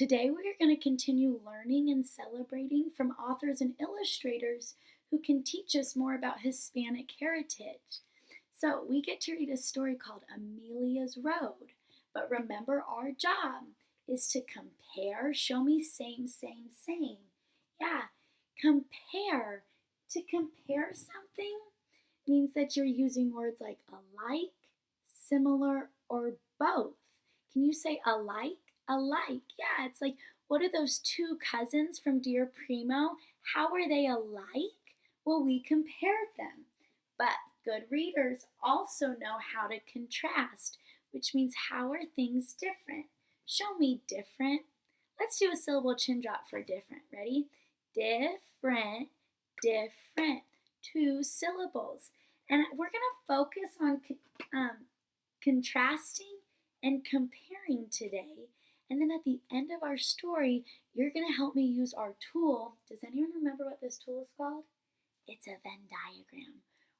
Today we are going to continue learning and celebrating from authors and illustrators who can teach us more about Hispanic heritage. So we get to read a story called Amelia's Road. But remember, our job is to compare. Show me same, same, same. Yeah, compare. To compare something means that you're using words like alike, similar, or both. Can you say alike? Alike. Yeah, it's like, what are those two cousins from Dear Primo? How are they alike? Well, we compared them. But good readers also know how to contrast, which means how are things different? Show me different. Let's do a syllable chin drop for different. Ready? Different, different. 2 syllables. And we're going to focus on contrasting and comparing today. And then at the end of our story, you're going to help me use our tool. Does anyone remember what this tool is called? It's a Venn diagram.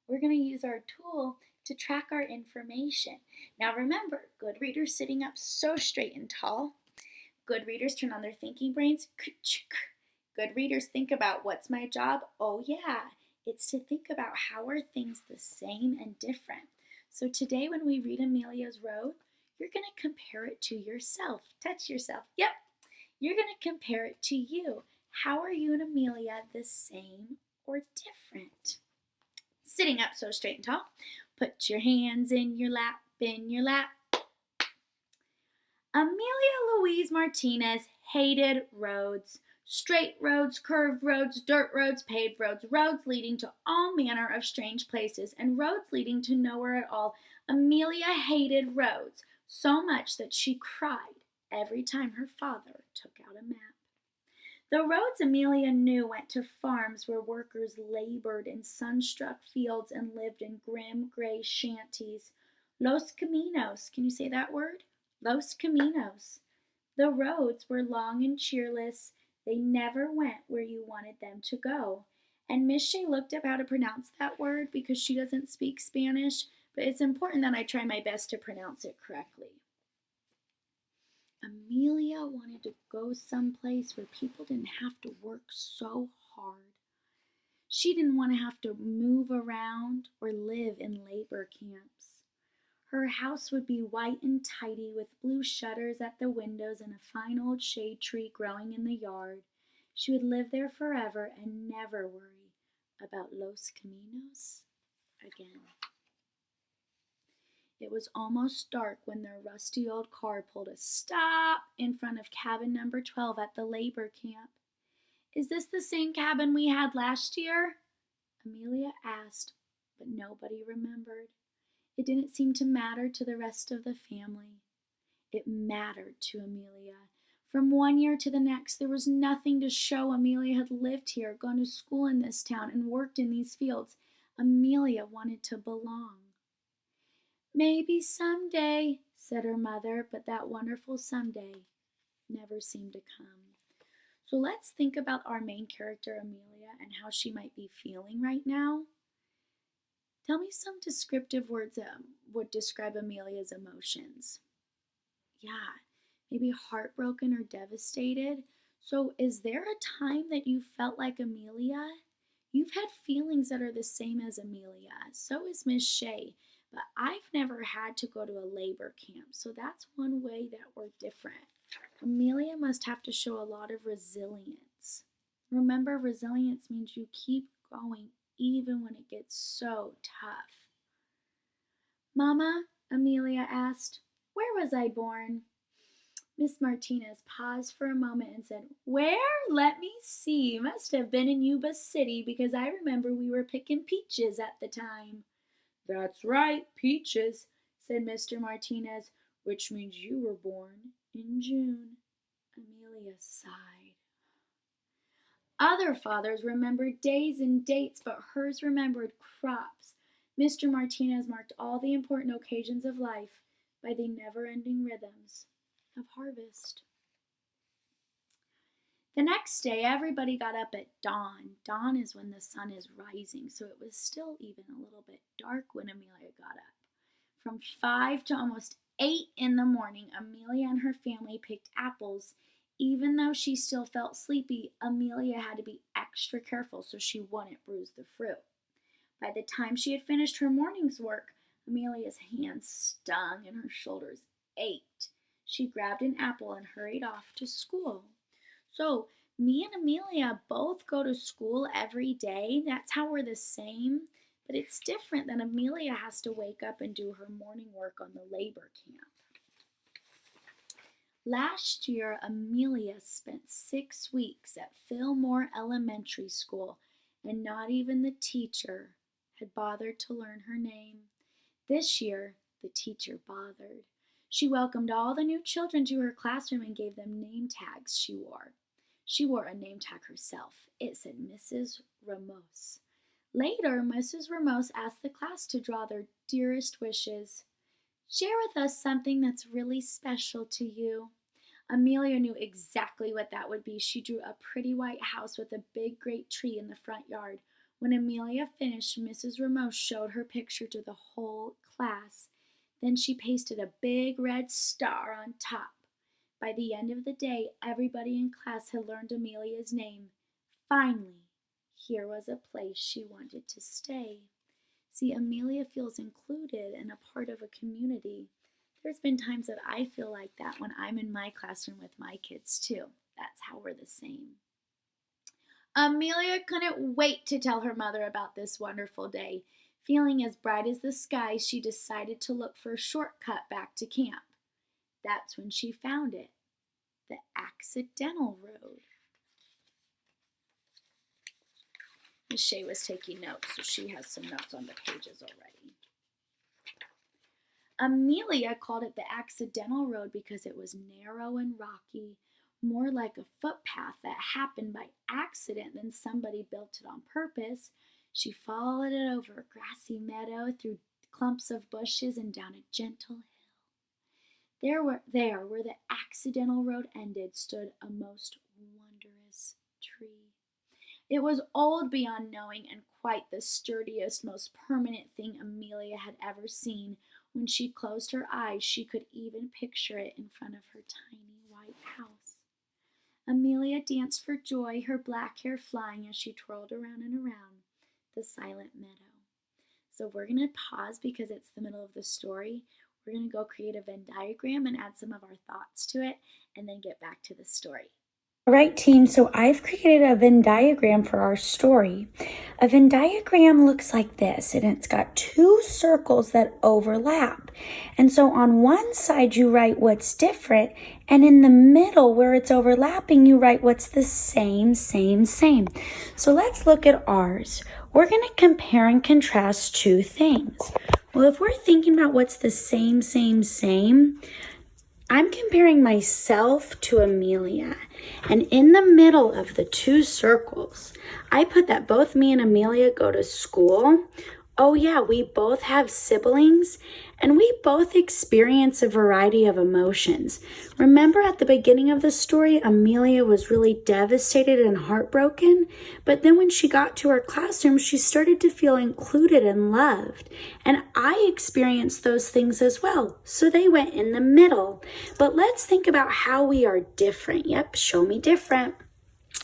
We're going to use our tool to track our information. Now remember, good readers sitting up so straight and tall. Good readers turn on their thinking brains. Good readers think about, what's my job? Oh yeah, it's to think about how are things the same and different. So today when we read Amelia's Road, you're going to compare it to yourself. Touch yourself. Yep. You're going to compare it to you. How are you and Amelia the same or different? Sitting up so straight and tall. Put your hands in your lap, in your lap. Amelia Louise Martinez hated roads. Straight roads, curved roads, dirt roads, paved roads, roads leading to all manner of strange places, and roads leading to nowhere at all. Amelia hated roads so much that she cried every time her father took out a map. The roads Amelia knew went to farms where workers labored in sun-struck fields and lived in grim, gray shanties. Los Caminos. Can you say that word? Los Caminos. The roads were long and cheerless. They never went where you wanted them to go. And Miss Shea looked up how to pronounce that word because she doesn't speak Spanish, but it's important that I try my best to pronounce it correctly. Amelia wanted to go someplace where people didn't have to work so hard. She didn't want to have to move around or live in labor camps. Her house would be white and tidy with blue shutters at the windows and a fine old shade tree growing in the yard. She would live there forever and never worry about Los Caminos again. It was almost dark when their rusty old car pulled a stop in front of cabin number 12 at the labor camp. Is this the same cabin we had last year? Amelia asked, but nobody remembered. It didn't seem to matter to the rest of the family. It mattered to Amelia. From one year to the next, there was nothing to show Amelia had lived here, gone to school in this town, and worked in these fields. Amelia wanted to belong. Maybe someday, said her mother, but that wonderful someday never seemed to come. So let's think about our main character, Amelia, and how she might be feeling right now. Tell me some descriptive words that would describe Amelia's emotions. Yeah, maybe heartbroken or devastated. So is there a time that you felt like Amelia? You've had feelings that are the same as Amelia. So is Miss Shea. But I've never had to go to a labor camp, so that's one way that we're different. Amelia must have to show a lot of resilience. Remember, resilience means you keep going even when it gets so tough. Mama, Amelia asked, where was I born? Miss Martinez paused for a moment and said, where? Let me see. Must have been in Yuba City because I remember we were picking peaches at the time. That's right, peaches, said Mr. Martinez, which means you were born in June. Amelia sighed. Other fathers remembered days and dates, but hers remembered crops. Mr. Martinez marked all the important occasions of life by the never-ending rhythms of harvest. The next day, everybody got up at dawn. Dawn is when the sun is rising, so it was still even a little bit dark when Amelia got up. From 5 to almost 8 in the morning, Amelia and her family picked apples, Even though she still felt sleepy, Amelia had to be extra careful so she wouldn't bruise the fruit. By the time she had finished her morning's work, Amelia's hands stung and her shoulders ached. She grabbed an apple and hurried off to school. So, me and Amelia both go to school every day. That's how we're the same. But it's different that Amelia has to wake up and do her morning work on the labor camp. Last year, Amelia spent 6 weeks at Fillmore Elementary School, and not even the teacher had bothered to learn her name. This year, the teacher bothered. She welcomed all the new children to her classroom and gave them name tags she wore. She wore a name tag herself. It said Mrs. Ramos. Later, Mrs. Ramos asked the class to draw their dearest wishes. Share with us something that's really special to you. Amelia knew exactly what that would be. She drew a pretty white house with a big great tree in the front yard. When Amelia finished, Mrs. Ramos showed her picture to the whole class. Then she pasted a big red star on top. By the end of the day, everybody in class had learned Amelia's name. Finally, here was a place she wanted to stay. See, Amelia feels included and a part of a community. There's been times that I feel like that when I'm in my classroom with my kids too. That's how we're the same. Amelia couldn't wait to tell her mother about this wonderful day. Feeling as bright as the sky, she decided to look for a shortcut back to camp. That's when she found it, the accidental road. Miss Shea was taking notes, so she has some notes on the pages already. Amelia called it the accidental road because it was narrow and rocky, more like a footpath that happened by accident than somebody built it on purpose. She followed it over a grassy meadow, through clumps of bushes, and down a gentle hill. There, where the accidental road ended, stood a most wondrous tree. It was old beyond knowing and quite the sturdiest, most permanent thing Amelia had ever seen. When she closed her eyes, she could even picture it in front of her tiny white house. Amelia danced for joy, her black hair flying as she twirled around and around the silent meadow. So we're going to pause because it's the middle of the story. We're going to go create a Venn diagram and add some of our thoughts to it, and then get back to the story. All right, team, so I've created a Venn diagram for our story. A Venn diagram looks like this, and it's got 2 circles that overlap. And so on one side, you write what's different, and in the middle where it's overlapping, you write what's the same. So let's look at ours. We're going to compare and contrast 2 things. Well, if we're thinking about what's the same, I'm comparing myself to Amelia, and in the middle of the 2 circles, I put that both me and Amelia go to school. Oh yeah, we both have siblings, and we both experience a variety of emotions. Remember at the beginning of the story, Amelia was really devastated and heartbroken, but then when she got to her classroom, she started to feel included and loved. And I experienced those things as well, so they went in the middle. But let's think about how we are different. Yep, show me different.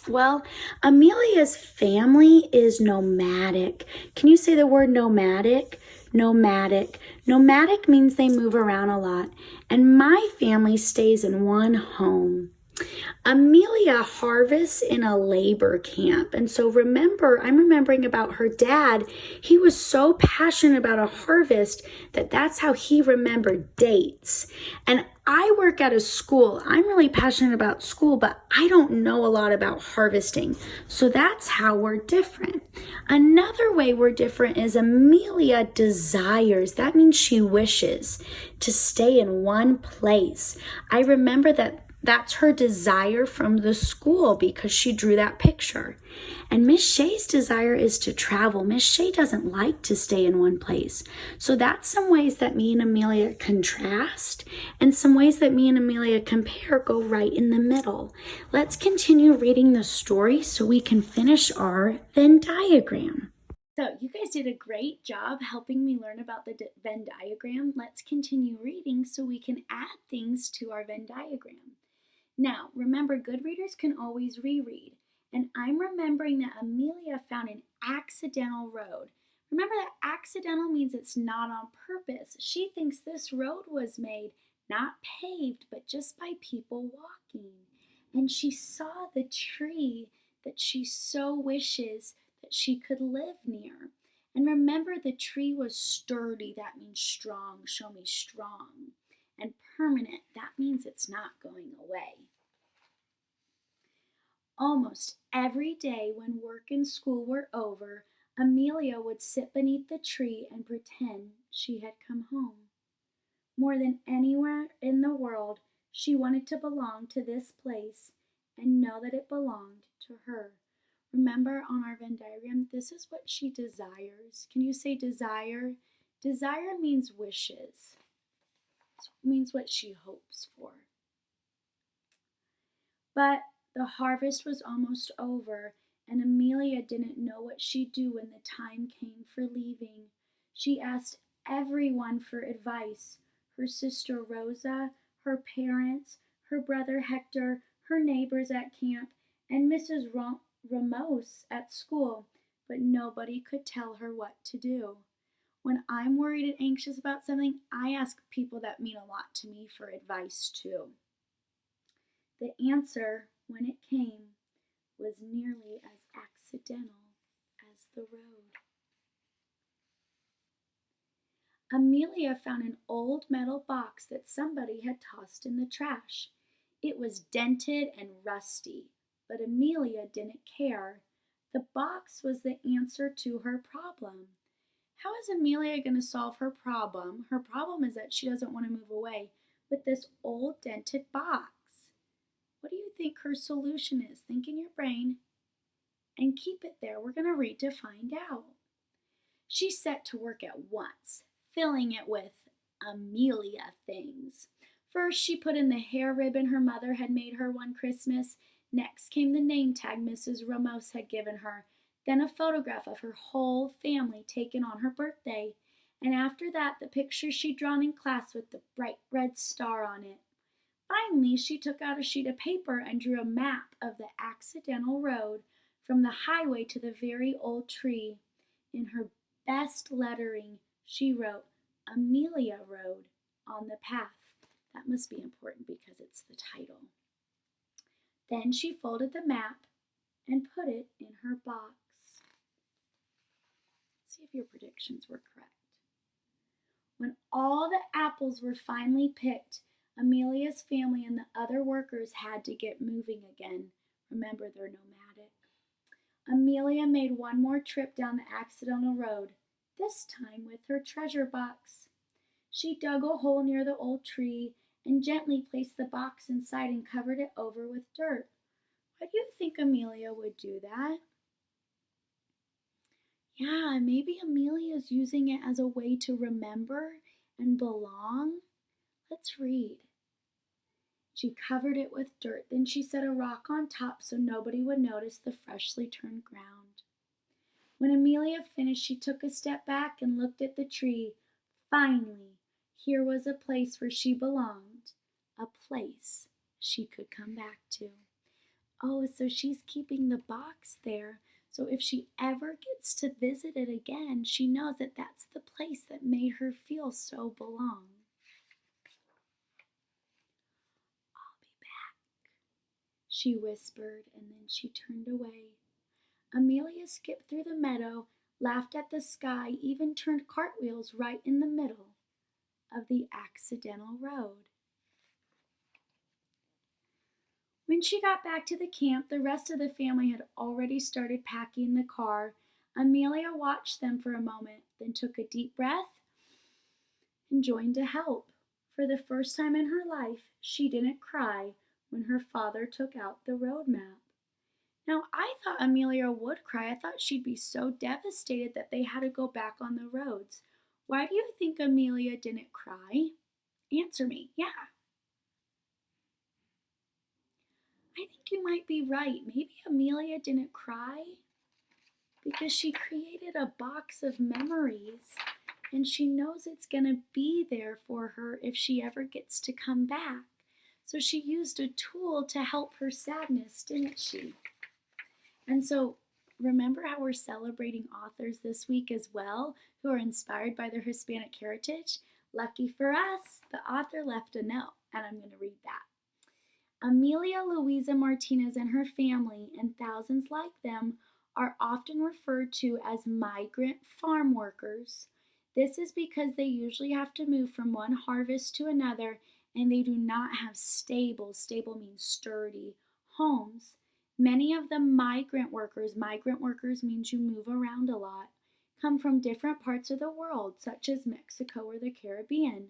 Well, Amelia's family is nomadic. Can you say the word nomadic? Nomadic. Nomadic means they move around a lot. And my family stays in one home. Amelia harvests in a labor camp. And so I'm remembering about her dad. He was so passionate about a harvest that's how he remembered dates. And I work at a school. I'm really passionate about school, but I don't know a lot about harvesting. So that's how we're different. Another way we're different is Amelia desires. That means she wishes to stay in one place. I remember that's her desire from the school because she drew that picture. And Miss Shea's desire is to travel. Miss Shea doesn't like to stay in one place. So that's some ways that me and Amelia contrast, and some ways that me and Amelia compare go right in the middle. Let's continue reading the story so we can finish our Venn diagram. So you guys did a great job helping me learn about the Venn diagram. Let's continue reading so we can add things to our Venn diagram. Now, remember, good readers can always reread. And I'm remembering that Amelia found an accidental road. Remember that accidental means it's not on purpose. She thinks this road was made, not paved, but just by people walking. And she saw the tree that she so wishes that she could live near. And remember, the tree was sturdy. That means strong. Show me strong. And permanent. That means it's not going away. Almost every day when work and school were over, Amelia would sit beneath the tree and pretend she had come home. More than anywhere in the world, she wanted to belong to this place and know that it belonged to her. Remember on our Venn diagram, this is what she desires. Can you say desire? Desire means wishes. It means what she hopes for. But the harvest was almost over, and Amelia didn't know what she'd do when the time came for leaving. She asked everyone for advice: her sister Rosa, her parents, her brother Hector, her neighbors at camp, and Mrs. Ramos at school, but nobody could tell her what to do. When I'm worried and anxious about something, I ask people that mean a lot to me for advice too. The answer, when it came, was nearly as accidental as the road. Amelia found an old metal box that somebody had tossed in the trash. It was dented and rusty, but Amelia didn't care. The box was the answer to her problem. How is Amelia going to solve her problem? Her problem is that she doesn't want to move away with this old dented box. What do you think her solution is? Think in your brain and keep it there. We're going to read to find out. She set to work at once, filling it with Amelia things. First, she put in the hair ribbon her mother had made her one Christmas. Next came the name tag Mrs. Ramos had given her. Then a photograph of her whole family taken on her birthday. And after that, the picture she'd drawn in class with the bright red star on it. Finally, she took out a sheet of paper and drew a map of the accidental road from the highway to the very old tree. In her best lettering, she wrote Amelia Road on the path. That must be important because it's the title. Then she folded the map and put it in her box. Let's see if your predictions were correct. When all the apples were finally picked, Amelia's family and the other workers had to get moving again. Remember, they're nomadic. Amelia made one more trip down the accidental road, this time with her treasure box. She dug a hole near the old tree and gently placed the box inside and covered it over with dirt. Why do you think Amelia would do that? Yeah, maybe Amelia's using it as a way to remember and belong. Let's read. She covered it with dirt, then she set a rock on top so nobody would notice the freshly turned ground. When Amelia finished, she took a step back and looked at the tree. Finally, here was a place where she belonged, a place she could come back to. Oh, so she's keeping the box there, so if she ever gets to visit it again, she knows that that's the place that made her feel so belong. I'll be back, she whispered, and then she turned away. Amelia skipped through the meadow, laughed at the sky, even turned cartwheels right in the middle of the accidental road. When she got back to the camp, the rest of the family had already started packing the car. Amelia watched them for a moment, then took a deep breath and joined to help. For the first time in her life, she didn't cry when her father took out the road map. Now, I thought Amelia would cry. I thought she'd be so devastated that they had to go back on the roads. Why do you think Amelia didn't cry? Answer me. Yeah. I think you might be right. Maybe Amelia didn't cry because she created a box of memories and she knows it's going to be there for her if she ever gets to come back. So she used a tool to help her sadness, didn't she? And so remember how we're celebrating authors this week as well who are inspired by their Hispanic heritage? Lucky for us, the author left a note, and I'm going to read that. Amelia Louisa Martinez and her family, and thousands like them, are often referred to as migrant farm workers. This is because they usually have to move from one harvest to another, and they do not have stable means sturdy, homes. Many of the migrant workers means you move around a lot, come from different parts of the world, such as Mexico or the Caribbean,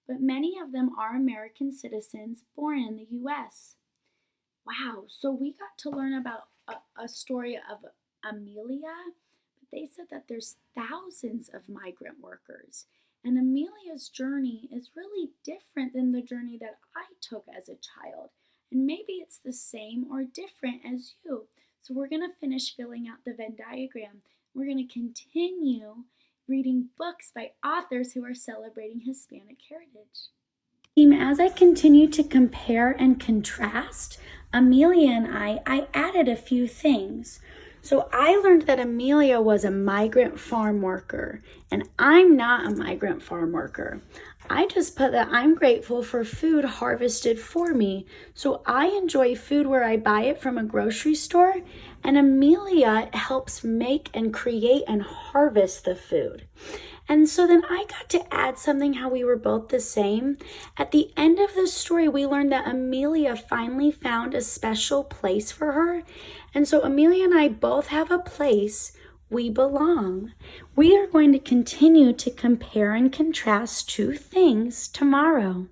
but many of them are American citizens born in the U.S. Wow, so we got to learn about a story of Amelia, but they said that there's thousands of migrant workers. And Amelia's journey is really different than the journey that I took as a child. And maybe it's the same or different as you. So we're going to finish filling out the Venn diagram. We're going to continue reading books by authors who are celebrating Hispanic heritage. As I continue to compare and contrast, Amelia and I added a few things. So I learned that Amelia was a migrant farm worker, and I'm not a migrant farm worker. I just put that I'm grateful for food harvested for me. So I enjoy food where I buy it from a grocery store, and Amelia helps make and create and harvest the food. And so then I got to add something how we were both the same. At the end of the story, we learned that Amelia finally found a special place for her. And so Amelia and I both have a place we belong. We are going to continue to compare and contrast two things tomorrow.